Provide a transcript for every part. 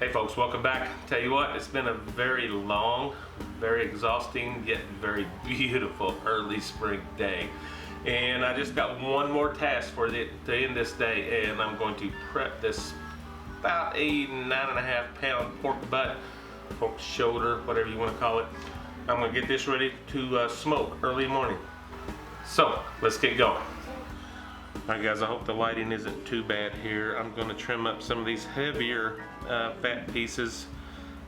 Hey folks, welcome back. Tell you what, it's been a very long, very exhausting, yet very beautiful early spring day. And I just got one more task to end this day, and I'm going to prep this about a 9.5 pound pork butt, pork shoulder, whatever you want to call it. I'm going to get this ready to smoke early morning. So, let's get going. Alright guys, I hope the lighting isn't too bad here. I'm going to trim up some of these heavier fat pieces,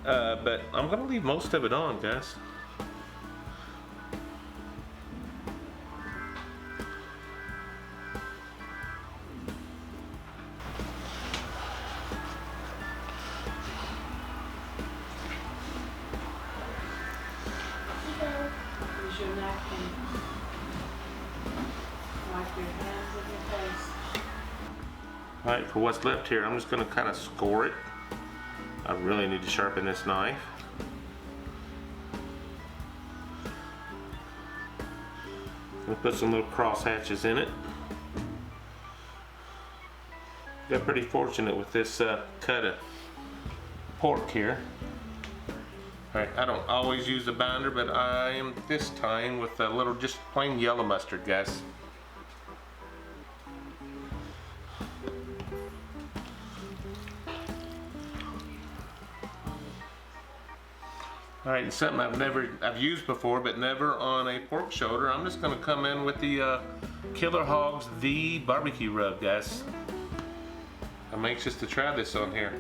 but I'm going to leave most of it on, guys. Use your napkin. Wipe your hands and your face. Alright, for what's left here, I'm just going to kind of score it. I really need to sharpen this knife. I'm going to put some little cross hatches in it. Got pretty fortunate with this cut of pork here. Alright, I don't always use a binder, but I am this time with a little just plain yellow mustard, guys. Alright, and something I've used before, but never on a pork shoulder. I'm just going to come in with the Killer Hogs The barbecue rub, guys. I'm anxious to try this on here.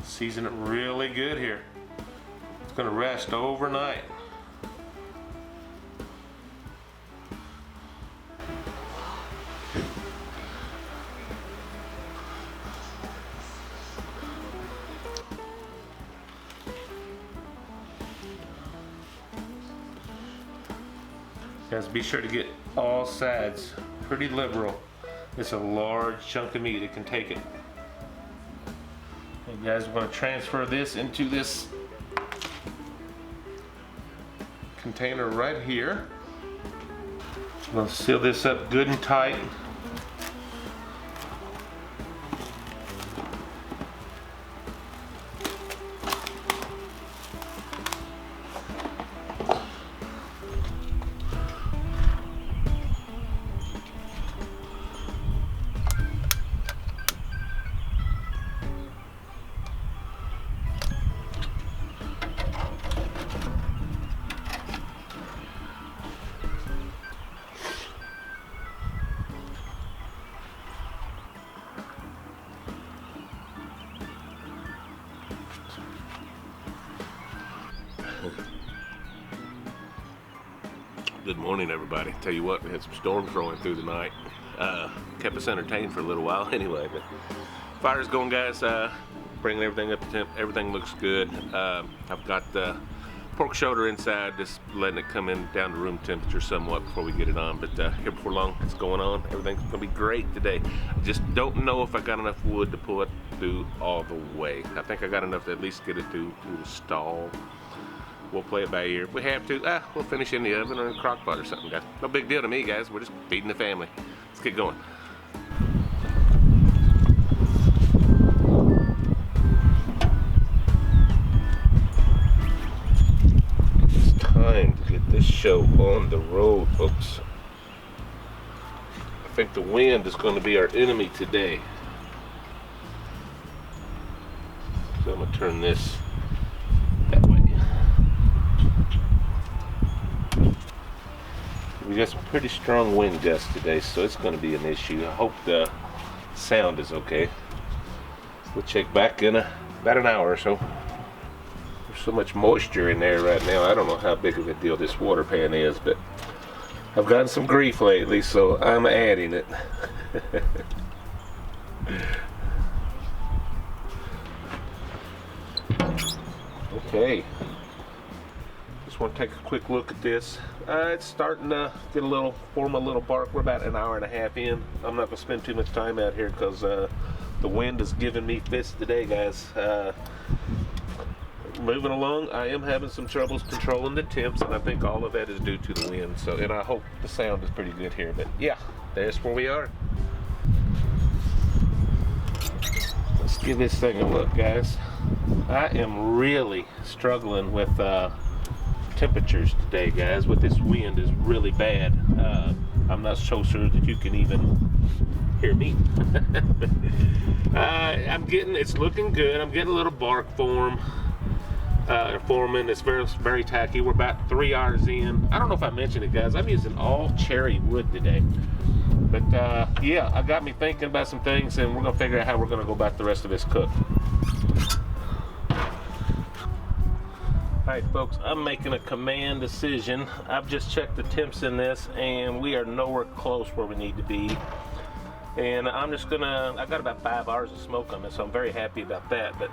Season it really good here. It's going to rest overnight. Guys, be sure to get all sides pretty liberal. It's a large chunk of meat, it can take it. You guys, we're going to transfer this into this container right here. I'm going to seal this up good and tight. Good morning, everybody. Tell you what, we had some storms rolling through the night. Kept us entertained for a little while anyway, but fire's going, guys. Bringing everything up to temp. Everything looks good. I've got the pork shoulder inside, just letting it come in down to room temperature somewhat before we get it on, but here before long it's going on. Everything's gonna be great today. I just don't know if I got enough wood to pull it through all the way. I think I got enough to at least get it through the stall. We'll play it by ear. If we have to, we'll finish in the oven or in a crock pot or something, guys. No big deal to me, guys. We're just feeding the family. Let's get going. It's time to get this show on the road, folks. I think the wind is going to be our enemy today. So I'm going to turn this that way. We got some pretty strong wind gusts today, so it's going to be an issue. I hope the sound is okay. We'll check back in about an hour or so. There's so much moisture in there right now. I don't know how big of a deal this water pan is, but I've gotten some grief lately, so I'm adding it. Okay. Just want to take a quick look at this. It's starting to form a little bark. We're about an hour and a half in. I'm not going to spend too much time out here because the wind is giving me fits today, guys. Moving along, I am having some troubles controlling the temps, and I think all of that is due to the wind. So, and I hope the sound is pretty good here. But yeah, that's where we are. Give this thing a look, guys. I am really struggling with temperatures today, guys. With this wind is really bad. I'm not so sure that you can even hear me. It's looking good. I'm getting a little bark forming. It's very tacky. We're about 3 hours in. I don't know if I mentioned it, guys. I'm using all cherry wood today. But yeah, I got me thinking about some things, and we're gonna figure out how we're gonna go about the rest of this cook. Alright folks, I'm making a command decision. I've just checked the temps in this, and we are nowhere close where we need to be. And I got about 5 hours of smoke on this, so I'm very happy about that. But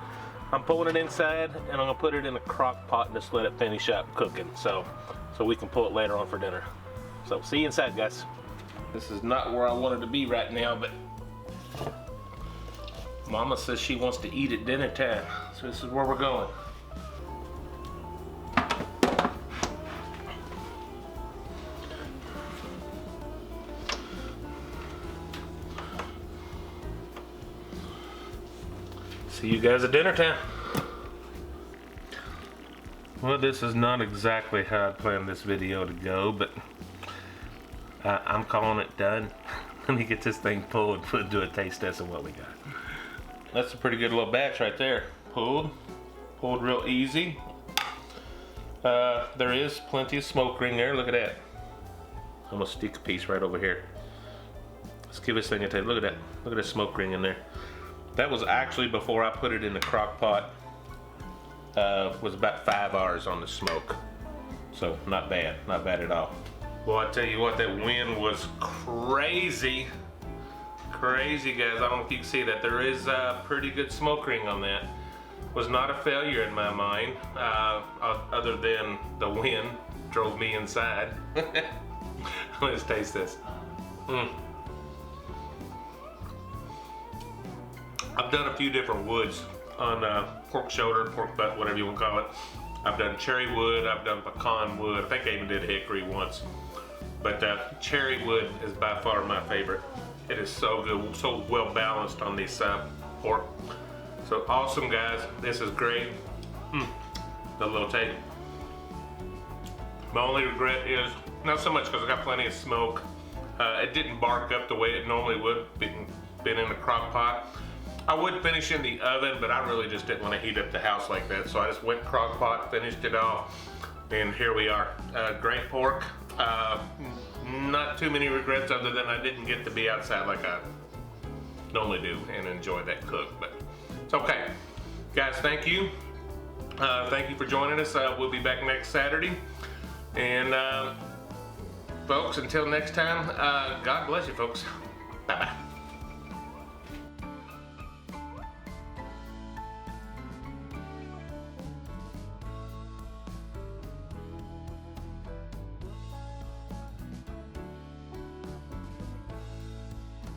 I'm pulling it inside, and I'm gonna put it in a crock pot and just let it finish up cooking, so we can pull it later on for dinner. So see you inside, guys. This is not where I wanted to be right now, but Mama says she wants to eat at dinner time, so this is where we're going. See you guys at dinner time. Well, this is not exactly how I planned this video to go, but I'm calling it done. Let me get this thing pulled and do a taste test of what we got. That's a pretty good little batch right there. Pulled real easy. There is plenty of smoke ring there. Look at that. I'm gonna stick a piece right over here. Let's give this thing a taste. Look at that. Look at the smoke ring in there. That was actually before I put it in the crock pot. Was about 5 hours on the smoke. So not bad at all. Well, I tell you what, that wind was crazy. Crazy, guys. I don't know if you can see that. There is a pretty good smoke ring on that. Was not a failure in my mind, other than the wind drove me inside. Let's taste this. I've done a few different woods on pork shoulder, pork butt, whatever you want to call it. I've done cherry wood, I've done pecan wood, I think I even did hickory once. But cherry wood is by far my favorite. It is so good, so well balanced on this pork. So awesome, guys. This is great. The little taste. My only regret is, not so much because I got plenty of smoke. It didn't bark up the way it normally would, been in the crock pot. I would finish in the oven, but I really just didn't want to heat up the house like that. So I just went crock pot, finished it off, and here we are. Great pork. Not too many regrets other than I didn't get to be outside like I normally do and enjoy that cook, but it's okay. Guys, thank you. Thank you for joining us. We'll be back next Saturday. And folks, until next time, God bless you, folks. Bye-bye.